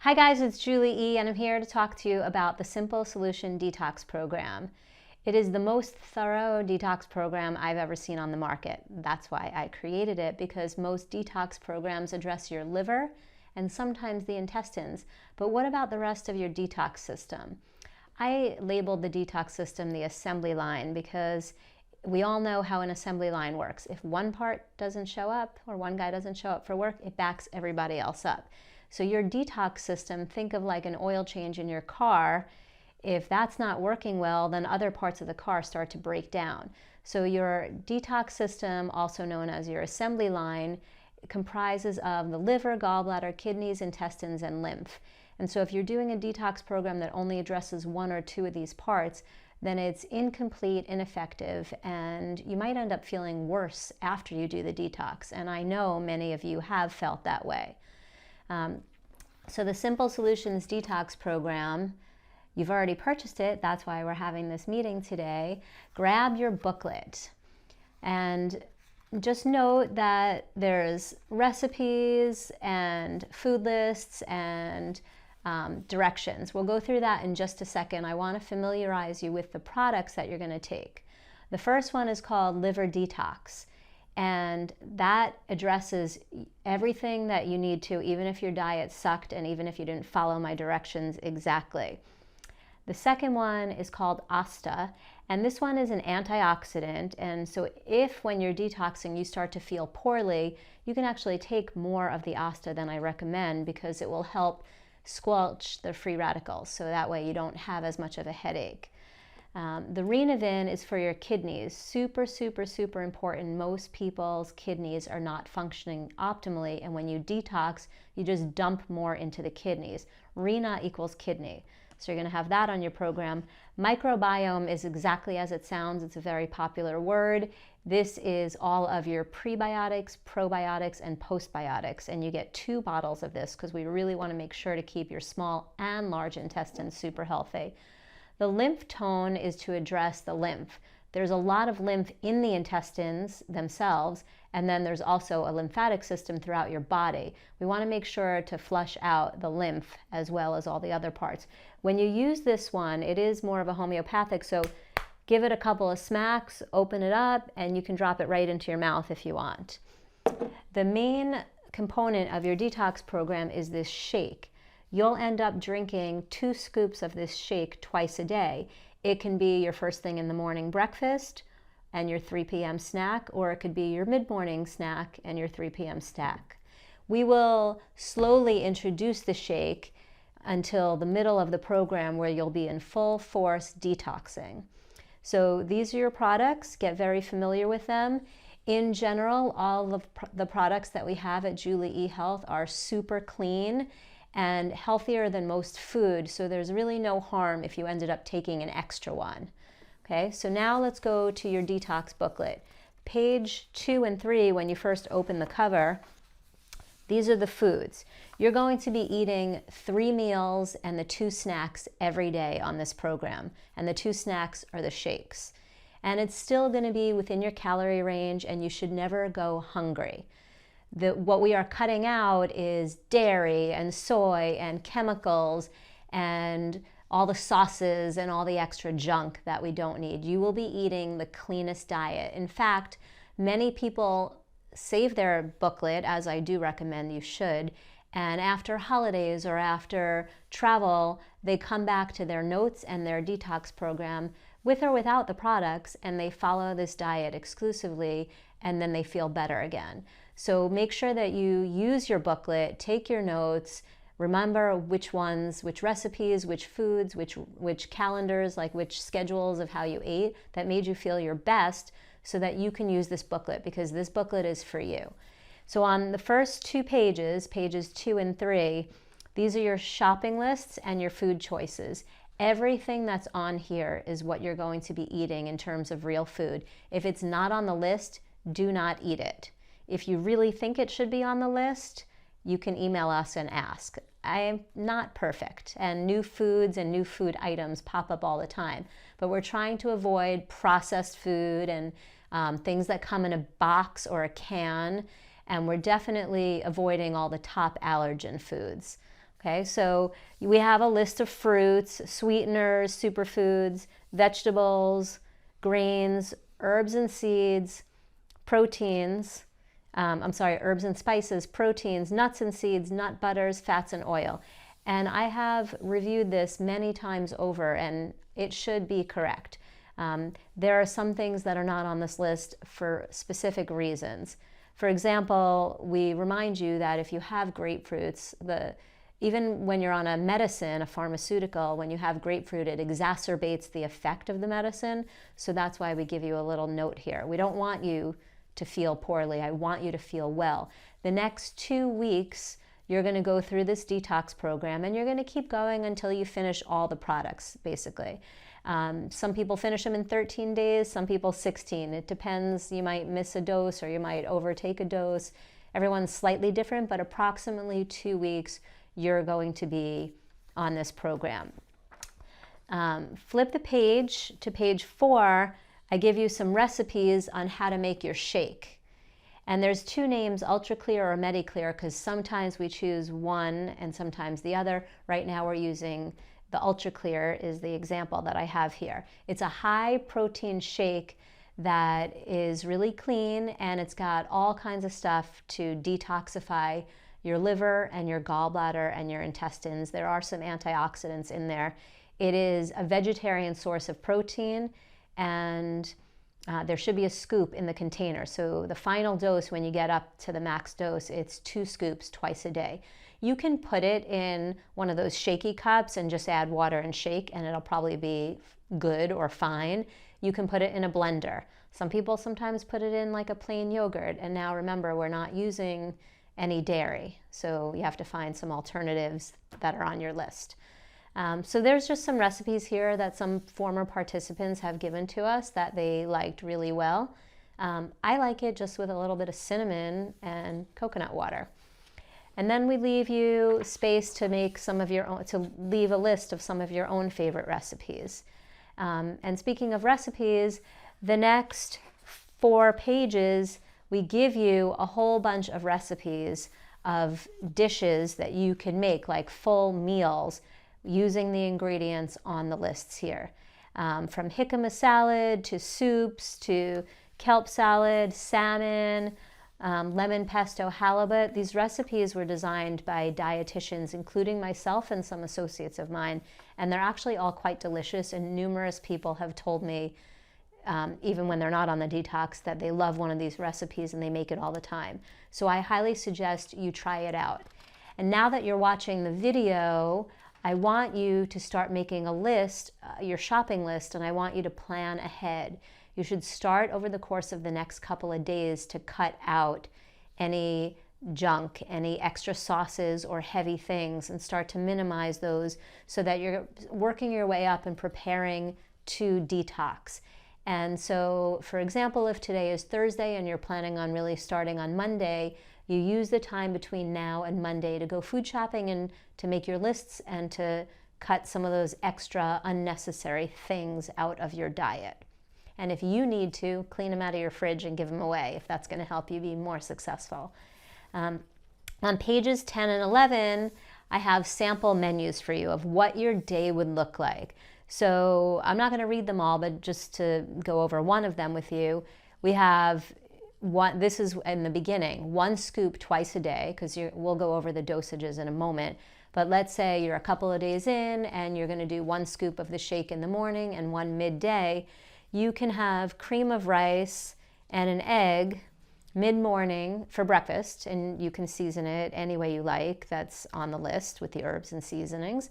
Hi guys, it's Julie E. and I'm here to talk to you about the Simple Solution Detox Program. It is the most thorough detox program I've ever seen on the market. That's why I created it, because most detox programs address your liver and sometimes the intestines. But what about the rest of your detox system? I labeled the detox system the assembly line because we all know how an assembly line works. If one part doesn't show up or one guy doesn't show up for work, it backs everybody else up. So your detox system, think of like an oil change in your car. If that's not working well, then other parts of the car start to break down. So your detox system, also known as your assembly line, comprises of the liver, gallbladder, kidneys, intestines, and lymph. And so if you're doing a detox program that only addresses one or two of these parts, then it's incomplete, ineffective, and you might end up feeling worse after you do the detox. And I know many of you have felt that way. So the Simple Solutions Detox Program, you've already purchased it. That's why we're having this meeting today. Grab your booklet and just note that there's recipes and food lists and directions. We'll go through that in just a second. I want to familiarize you with the products that you're going to take. The first one is called Liver Detox. And that addresses everything that you need to, even if your diet sucked and even if you didn't follow my directions exactly. The second one is called Asta, and this one is an antioxidant. And so if when you're detoxing you start to feel poorly, you can actually take more of the Asta than I recommend, because it will help squelch the free radicals, so that way you don't have as much of a headache. The Renavin is for your kidneys. Super, super, super important. Most people's kidneys are not functioning optimally, and when you detox, you just dump more into the kidneys. Rena equals kidney. So you're going to have that on your program. Microbiome is exactly as it sounds. It's a very popular word. This is all of your prebiotics, probiotics, and postbiotics, and you get 2 bottles of this because we really want to make sure to keep your small and large intestines super healthy. The lymph tone is to address the lymph. There's a lot of lymph in the intestines themselves, and then there's also a lymphatic system throughout your body. We want to make sure to flush out the lymph as well as all the other parts. When you use this one, it is more of a homeopathic, so give it a couple of smacks, open it up, and you can drop it right into your mouth if you want. The main component of your detox program is this shake. You'll end up drinking 2 scoops of this shake twice a day. It can be your first thing in the morning breakfast and your 3 p.m. snack, or it could be your mid-morning snack and your 3 p.m. snack. We will slowly introduce the shake until the middle of the program, where you'll be in full force detoxing. So these are your products. Get very familiar with them. In general, all of the products that we have at Julie E Health are super clean and healthier than most food, so there's really no harm if you ended up taking an extra one. Okay, so now let's go to your detox booklet. Page 2 and 3, when you first open the cover, these are the foods. You're going to be eating 3 meals and the 2 snacks every day on this program, and the 2 snacks are the shakes. And it's still going to be within your calorie range, and you should never go hungry. What we are cutting out is dairy and soy and chemicals and all the sauces and all the extra junk that we don't need. You will be eating the cleanest diet. In fact, many people save their booklet, as I do recommend you should, and after holidays or after travel, they come back to their notes and their detox program with or without the products, and they follow this diet exclusively, and then they feel better again. So make sure that you use your booklet, take your notes, remember which ones, which recipes, which foods, which calendars, like which schedules of how you ate that made you feel your best, so that you can use this booklet, because this booklet is for you. So on the first 2 pages, pages 2 and 3, these are your shopping lists and your food choices. Everything that's on here is what you're going to be eating in terms of real food. If it's not on the list, do not eat it. If you really think it should be on the list, you can email us and ask. I am not perfect, and new foods and new food items pop up all the time, but we're trying to avoid processed food and things that come in a box or a can, and we're definitely avoiding all the top allergen foods. Okay, so we have a list of fruits, sweeteners, superfoods, vegetables, grains, herbs and seeds, proteins, herbs and spices, proteins, nuts and seeds, nut butters, fats and oil. And I have reviewed this many times over, and it should be correct. There are some things that are not on this list for specific reasons. For example, we remind you that if you have grapefruits, even when you're on a medicine, a pharmaceutical, when you have grapefruit, it exacerbates the effect of the medicine. So that's why we give you a little note here. We don't want you to feel poorly. I want you to feel well. The next 2 weeks, you're going to go through this detox program, and you're going to keep going until you finish all the products, basically. Some people finish them in 13 days, some people 16. It depends. You might miss a dose or you might overtake a dose. Everyone's slightly different, but approximately 2 weeks you're going to be on this program. Flip the page to page 4. I give you some recipes on how to make your shake. And there's 2 names, Ultra Clear or MediClear, because sometimes we choose one and sometimes the other. Right now we're using the Ultra Clear is the example that I have here. It's a high protein shake that is really clean, and it's got all kinds of stuff to detoxify your liver and your gallbladder and your intestines. There are some antioxidants in there. It is a vegetarian source of protein, and there should be a scoop in the container. So the final dose, when you get up to the max dose, it's 2 scoops twice a day. You can put it in one of those shaky cups and just add water and shake, and it'll probably be good or fine. You can put it in a blender. Some people sometimes put it in like a plain yogurt. And now remember, we're not using any dairy, so you have to find some alternatives that are on your list. So there's just some recipes here that some former participants have given to us that they liked really well. I like it just with a little bit of cinnamon and coconut water. And then we leave you space to make some of your own, to leave a list of some of your own favorite recipes. And speaking of recipes, the next 4 pages, we give you a whole bunch of recipes of dishes that you can make, like full meals, using the ingredients on the lists here. From jicama salad to soups to kelp salad, salmon, lemon pesto, halibut. These recipes were designed by dietitians, including myself and some associates of mine, and they're actually all quite delicious, and numerous people have told me, even when they're not on the detox, that they love one of these recipes and they make it all the time. So I highly suggest you try it out. And now that you're watching the video, I want you to start making a list, your shopping list, and I want you to plan ahead. You should start over the course of the next couple of days to cut out any junk, any extra sauces or heavy things, and start to minimize those so that you're working your way up and preparing to detox. And so, for example, if today is Thursday and you're planning on really starting on Monday, you use the time between now and Monday to go food shopping and to make your lists and to cut some of those extra unnecessary things out of your diet. And if you need to, clean them out of your fridge and give them away if that's going to help you be more successful. On pages 10 and 11, I have sample menus for you of what your day would look like. So I'm not going to read them all, but just to go over one of them with you, we have one, this is in the beginning, 1 scoop twice a day, because we'll go over the dosages in a moment. But let's say you're a couple of days in and you're going to do 1 scoop of the shake in the morning and 1 midday. You can have cream of rice and an egg mid-morning for breakfast, and you can season it any way you like. That's on the list with the herbs and seasonings.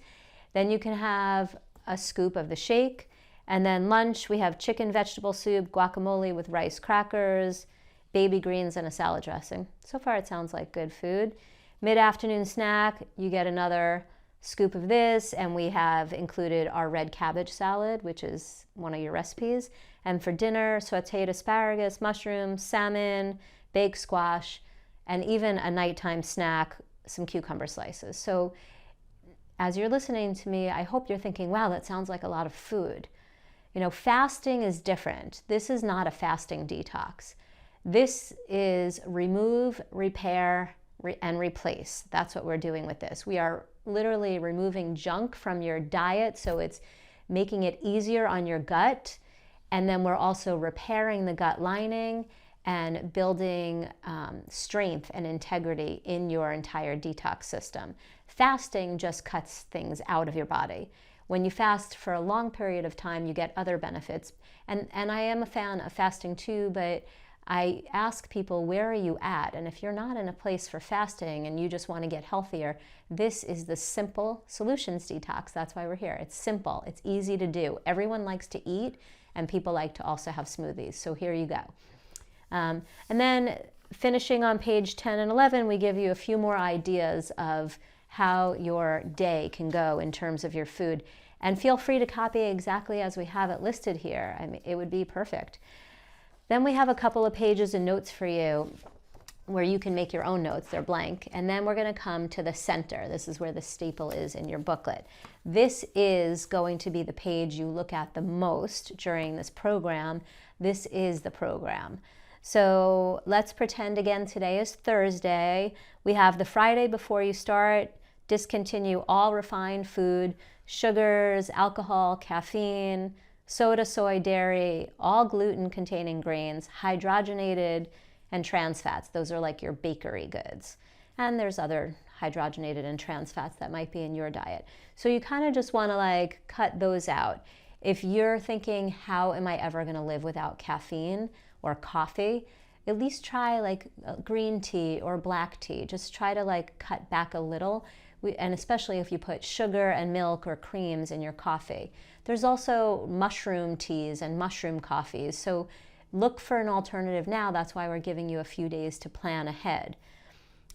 Then you can have a scoop of the shake, and then lunch we have chicken vegetable soup, guacamole with rice crackers, baby greens, and a salad dressing. So far it sounds like good food. Mid-afternoon snack, you get another scoop of this, and we have included our red cabbage salad, which is one of your recipes. And for dinner, sauteed asparagus, mushrooms, salmon, baked squash, and even a nighttime snack, some cucumber slices. So as you're listening to me, I hope you're thinking, wow, that sounds like a lot of food. You know, fasting is different. This is not a fasting detox. This is remove, repair, and replace. That's what we're doing with this. We are literally removing junk from your diet, so it's making it easier on your gut. And then we're also repairing the gut lining and building strength and integrity in your entire detox system. Fasting just cuts things out of your body. When you fast for a long period of time, you get other benefits. And I am a fan of fasting too, but I ask people, where are you at? And if you're not in a place for fasting and you just want to get healthier, this is the simple solutions detox. That's why we're here. It's simple. It's easy to do. Everyone likes to eat, and people like to also have smoothies. So here you go. And then finishing on page 10 and 11, we give you a few more ideas of how your day can go in terms of your food. And feel free to copy exactly as we have it listed here. I mean, it would be perfect. Then we have a couple of pages and notes for you where you can make your own notes. They're blank. And then we're going to come to the center. This is where the staple is in your booklet. This is going to be the page you look at the most during this program. This is the program. So let's pretend again today is Thursday. We have the Friday before you start. Discontinue all refined food, sugars, alcohol, caffeine, soda, soy, dairy, all gluten-containing grains, hydrogenated, and trans fats. Those are like your bakery goods. And there's other hydrogenated and trans fats that might be in your diet. So you kind of just want to like cut those out. If you're thinking, how am I ever going to live without caffeine or coffee, at least try like green tea or black tea. Just try to like cut back a little. And especially if you put sugar and milk or creams in your coffee. There's also mushroom teas and mushroom coffees. So look for an alternative now. That's why we're giving you a few days to plan ahead.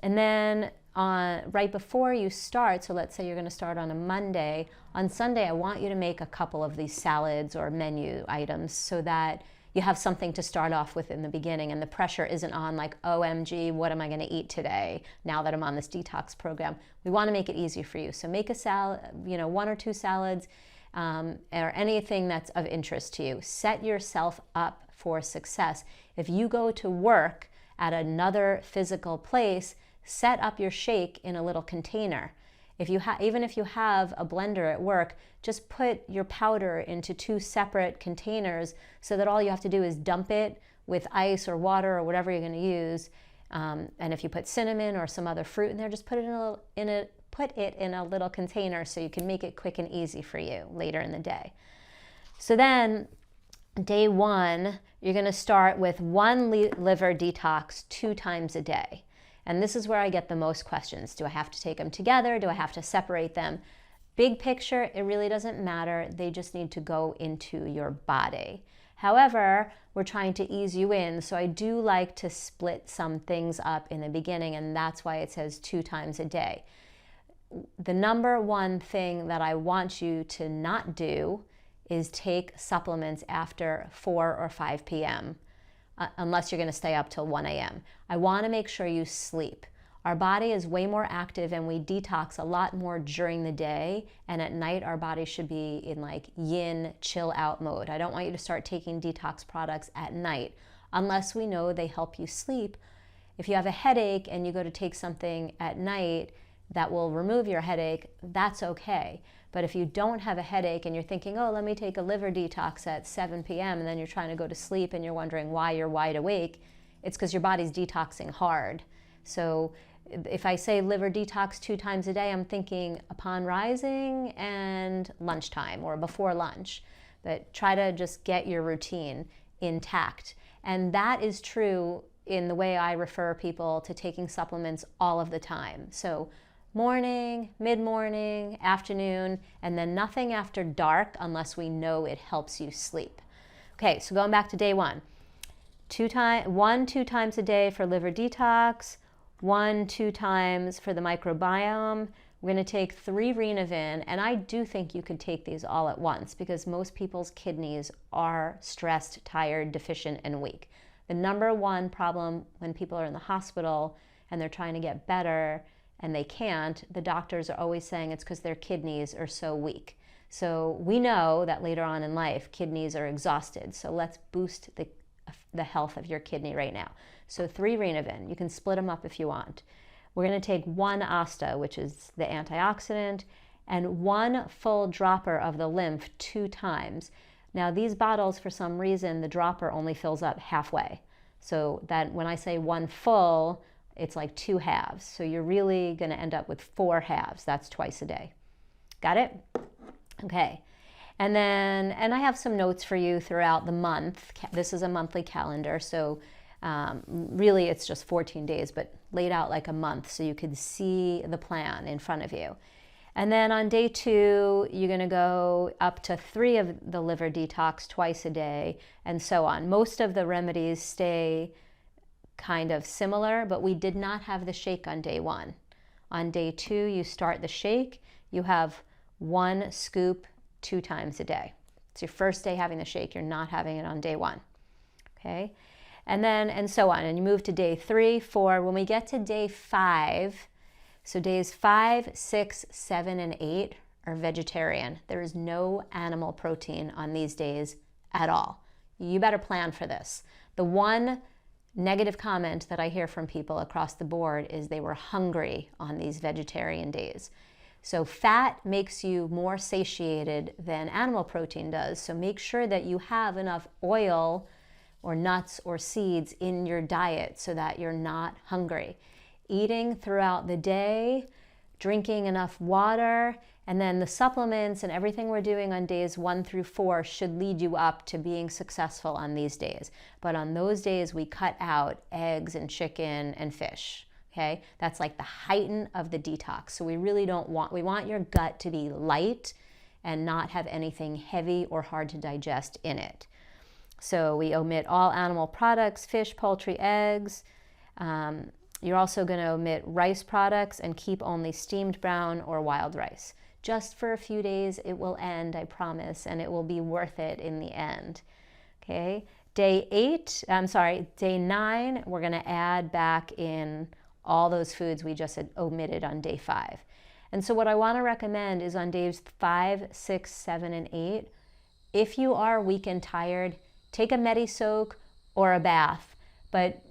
And then right before you start, so let's say you're going to start on a Monday, on Sunday I want you to make a couple of these salads or menu items so that you have something to start off with in the beginning and the pressure isn't on like, OMG, what am I going to eat today now that I'm on this detox program? We want to make it easy for you. So make a salad, one or two salads or anything that's of interest to you. Set yourself up for success. If you go to work at another physical place, set up your shake in a little container. Even if you have a blender at work, just put your powder into 2 separate containers so that all you have to do is dump it with ice or water or whatever you're going to use. And if you put cinnamon or some other fruit in there, just put it in a little container so you can make it quick and easy for you later in the day. So then day 1, you're going to start with 1 liver detox 2 times a day. And this is where I get the most questions. Do I have to take them together? Do I have to separate them? Big picture, it really doesn't matter. They just need to go into your body. However, we're trying to ease you in, so I do like to split some things up in the beginning, and that's why it says 2 times a day. The number one thing that I want you to not do is take supplements after 4 or 5 p.m. Unless you're going to stay up till 1 a.m. I want to make sure you sleep. Our body is way more active and we detox a lot more during the day, and at night our body should be in like yin, chill out mode. I don't want you to start taking detox products at night unless we know they help you sleep. If you have a headache and you go to take something at night that will remove your headache, that's okay. But if you don't have a headache and you're thinking, oh, let me take a liver detox at 7 p.m. and then you're trying to go to sleep and you're wondering why you're wide awake, it's because your body's detoxing hard. So if I say liver detox 2 times a day, I'm thinking upon rising and lunchtime or before lunch. But try to just get your routine intact. And that is true in the way I refer people to taking supplements all of the time. So morning, mid-morning, afternoon, and then nothing after dark unless we know it helps you sleep. Okay, so going back to day 1. 2 times a day for liver detox, 1-2 times for the microbiome. We're going to take 3 Renavin, and I do think you could take these all at once because most people's kidneys are stressed, tired, deficient, and weak. The number one problem when people are in the hospital and they're trying to get better and they can't, the doctors are always saying it's because their kidneys are so weak. So we know that later on in life, kidneys are exhausted. So let's boost the health of your kidney right now. So 3 Renavin, you can split them up if you want. we're going to take 1 asta, which is the antioxidant, and 1 full dropper of the lymph 2 times. Now these bottles, for some reason, the dropper only fills up halfway. So that when I say 1 full, it's like 2 halves. So you're really going to end up with 4 halves. That's twice a day. Got it? Okay. And I have some notes for you throughout the month. This is a monthly calendar, so really it's just 14 days, but laid out like a month so you could see the plan in front of you. And then on day 2, you're going to go up to 3 of the liver detox twice a day, and so on. Most of the remedies stay kind of similar, but we did not have the shake on day 1. On day 2, you start the shake. You have 1 scoop 2 times a day. It's your first day having the shake. You're not having it on day 1. Okay? And so on. And you move to day 3, 4. When we get to day 5, so days 5, 6, 7, and 8 are vegetarian. There is no animal protein on these days at all. You better plan for this. The one negative comment that I hear from people across the board is they were hungry on these vegetarian days. So fat makes you more satiated than animal protein does. So make sure that you have enough oil or nuts or seeds in your diet so that you're not hungry. Eating throughout the day, drinking enough water, and then the supplements and everything we're doing on days 1 through 4 should lead you up to being successful on these days. But on those days, we cut out eggs and chicken and fish. Okay, that's like the heighten of the detox. So we really we want your gut to be light and not have anything heavy or hard to digest in it. So we omit all animal products, fish, poultry, eggs. You're also going to omit rice products and keep only steamed brown or wild rice. Just for a few days, it will end, I promise, and it will be worth it in the end. Okay, day 9, we're going to add back in all those foods we just had omitted on day 5. And so what I want to recommend is on days 5, 6, 7, and 8, if you are weak and tired, take a Medi-Soak or a bath, but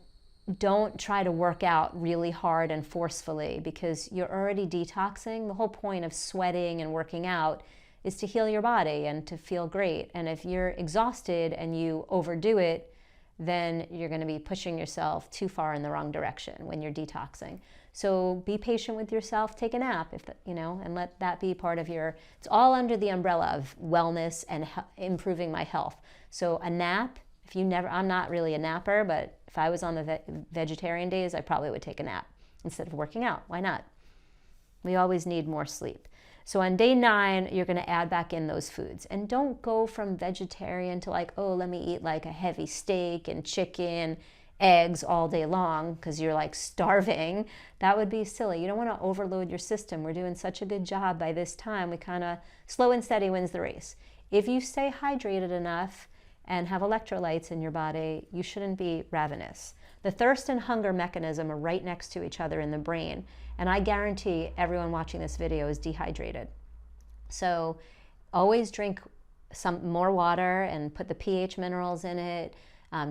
don't try to work out really hard and forcefully because you're already detoxing. The whole point of sweating and working out is to heal your body and to feel great. And if you're exhausted and you overdo it, then you're going to be pushing yourself too far in the wrong direction when you're detoxing. So be patient with yourself, take a nap, and let that be part of it's all under the umbrella of wellness and improving my health. So a nap, I'm not really a napper, but if I was on the vegetarian days, I probably would take a nap instead of working out. Why not? We always need more sleep. So on day 9, you're going to add back in those foods. And don't go from vegetarian to let me eat like a heavy steak and chicken, eggs all day long because you're like starving. That would be silly. You don't want to overload your system. We're doing such a good job by this time. We kind of slow and steady wins the race. If you stay hydrated enough and have electrolytes in your body, you shouldn't be ravenous. The thirst and hunger mechanism are right next to each other in the brain, and I guarantee everyone watching this video is dehydrated. So always drink some more water and put the pH minerals in it.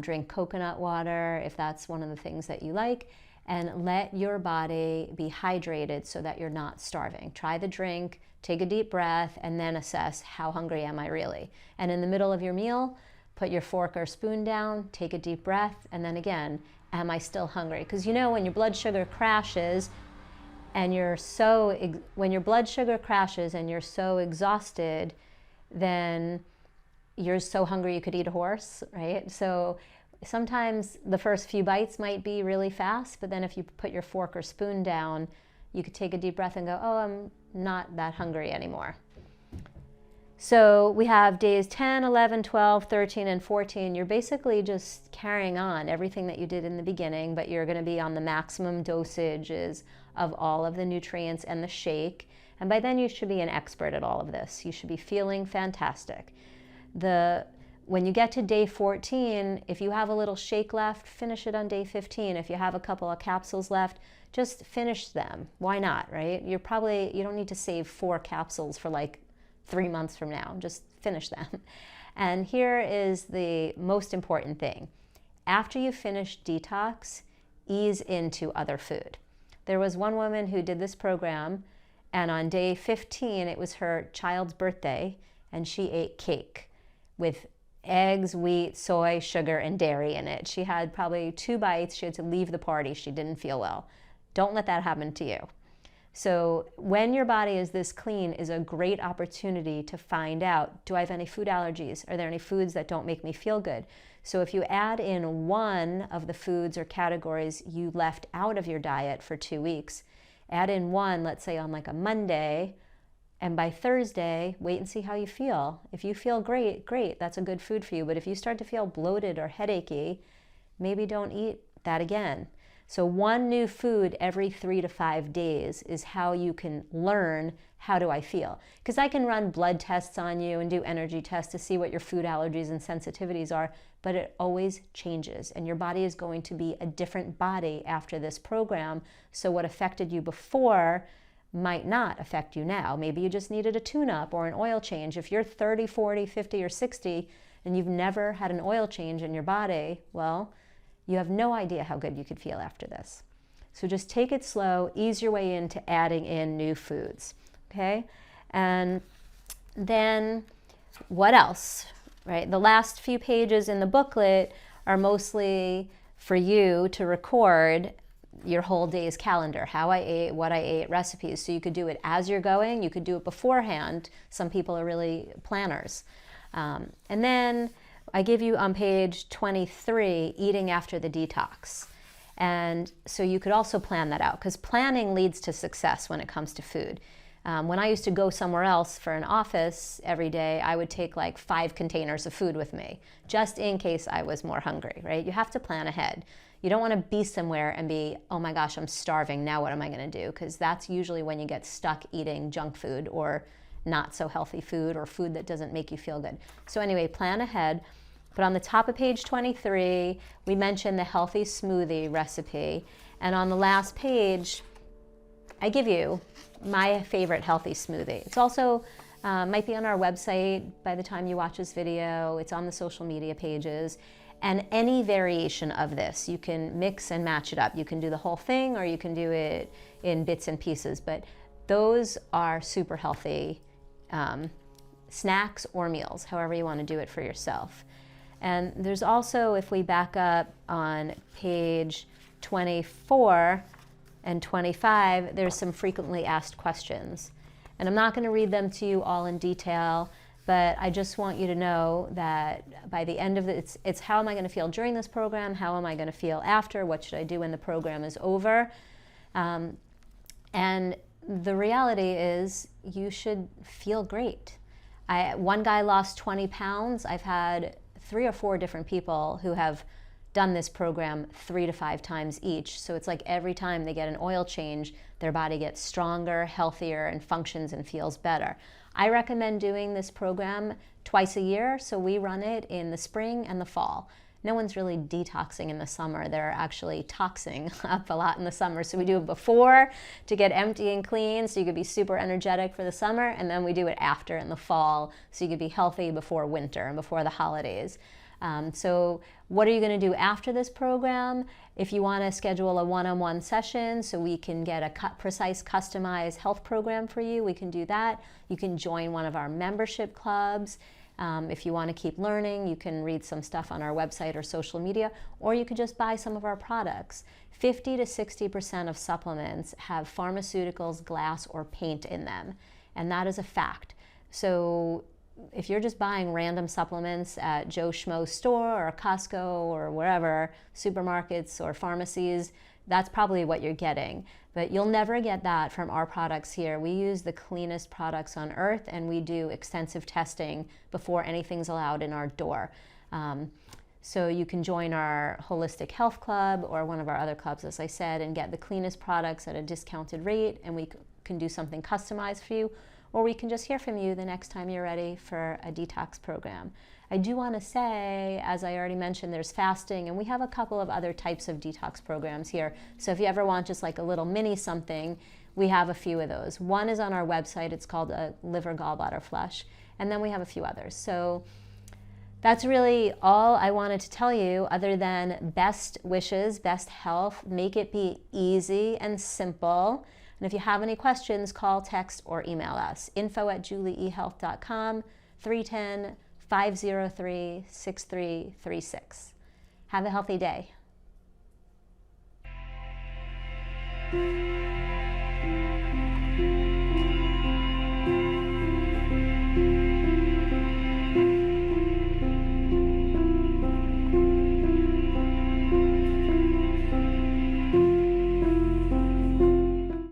Drink coconut water if that's one of the things that you like, and let your body be hydrated so that you're not starving. Try the drink, take a deep breath, and then assess how hungry am I really. And in the middle of your meal, put your fork or spoon down, take a deep breath, and then again, am I still hungry? Because when your blood sugar crashes and you're so exhausted, then you're so hungry you could eat a horse, right? So sometimes the first few bites might be really fast, but then if you put your fork or spoon down, you could take a deep breath and go, oh, I'm not that hungry anymore. So we have days 10, 11, 12, 13, and 14. You're basically just carrying on everything that you did in the beginning, but you're going to be on the maximum dosages of all of the nutrients and the shake. And by then you should be an expert at all of this. You should be feeling fantastic. When you get to day 14, if you have a little shake left, finish it on day 15. If you have a couple of capsules left, just finish them. Why not, right? You don't need to save 4 capsules for 3 months from now. Just finish them. And here is the most important thing. After you finish detox, ease into other food. There was one woman who did this program, and on day 15, it was her child's birthday, and she ate cake with eggs, wheat, soy, sugar, and dairy in it. She had probably 2 bites. She had to leave the party. She didn't feel well. Don't let that happen to you. So when your body is this clean is a great opportunity to find out, do I have any food allergies? Are there any foods that don't make me feel good? So if you add in one of the foods or categories you left out of your diet for 2 weeks, add in one, let's say on like a Monday, and by Thursday, wait and see how you feel. If you feel great, great, that's a good food for you. But if you start to feel bloated or headachy, maybe don't eat that again. So one new food every 3 to 5 days is how you can learn, how do I feel? Because I can run blood tests on you and do energy tests to see what your food allergies and sensitivities are, but it always changes. And your body is going to be a different body after this program. So what affected you before might not affect you now. Maybe you just needed a tune-up or an oil change. If you're 30, 40, 50, or 60 and you've never had an oil change in your body, well, you have no idea how good you could feel after this. So just take it slow, ease your way into adding in new foods, okay? And then what else, right? The last few pages in the booklet are mostly for you to record your whole day's calendar, how I ate, what I ate, recipes. So you could do it as you're going, you could do it beforehand. Some people are really planners. And then I give you on page 23, eating after the detox. And so you could also plan that out, because planning leads to success when it comes to food. When I used to go somewhere else for an office every day, I would take like 5 containers of food with me, just in case I was more hungry, right? You have to plan ahead. You don't want to be somewhere and be, oh my gosh, I'm starving, now what am I going to do? Because that's usually when you get stuck eating junk food or not so healthy food or food that doesn't make you feel good. So anyway, plan ahead. But on the top of page 23, we mentioned the healthy smoothie recipe. And on the last page, I give you my favorite healthy smoothie. It's also might be on our website by the time you watch this video. It's on the social media pages. And any variation of this, you can mix and match it up. You can do the whole thing or you can do it in bits and pieces. But those are super healthy snacks or meals, however you want to do it for yourself. And there's also, if we back up on page 24 and 25, there's some frequently asked questions. And I'm not going to read them to you all in detail, but I just want you to know that by the end of it, it's how am I going to feel during this program? How am I going to feel after? What should I do when the program is over? And the reality is you should feel great. One guy lost 20 pounds. I've had 3 or 4 different people who have done this program 3 to 5 times each. So it's like every time they get an oil change, their body gets stronger, healthier, and functions and feels better. I recommend doing this program twice a year. So we run it in the spring and the fall. No one's really detoxing in the summer. They're actually toxing up a lot in the summer. So we do it before to get empty and clean so you could be super energetic for the summer. And then we do it after in the fall so you could be healthy before winter and before the holidays. So what are you going to do after this program? If you want to schedule a one-on-one session so we can get a precise, customized health program for you, we can do that. You can join one of our membership clubs. If you want to keep learning, you can read some stuff on our website or social media, or you could just buy some of our products. 50 to 60% of supplements have pharmaceuticals, glass, or paint in them, and that is a fact. So if you're just buying random supplements at Joe Schmo's store or Costco or wherever, supermarkets or pharmacies, that's probably what you're getting. But you'll never get that from our products here. We use the cleanest products on earth, and we do extensive testing before anything's allowed in our door. So you can join our Holistic Health Club or one of our other clubs, as I said, and get the cleanest products at a discounted rate, and we can do something customized for you, or we can just hear from you the next time you're ready for a detox program. I do want to say, as I already mentioned, there's fasting, and we have a couple of other types of detox programs here. So if you ever want just like a little mini something, we have a few of those. One is on our website. It's called a liver gallbladder flush, and then we have a few others. So That's really all I wanted to tell you, other than best wishes, best health. Make it be easy and simple. And if you have any questions, call, text, or email us. info@julieehealth.com, 310-503-6336. Have a healthy day.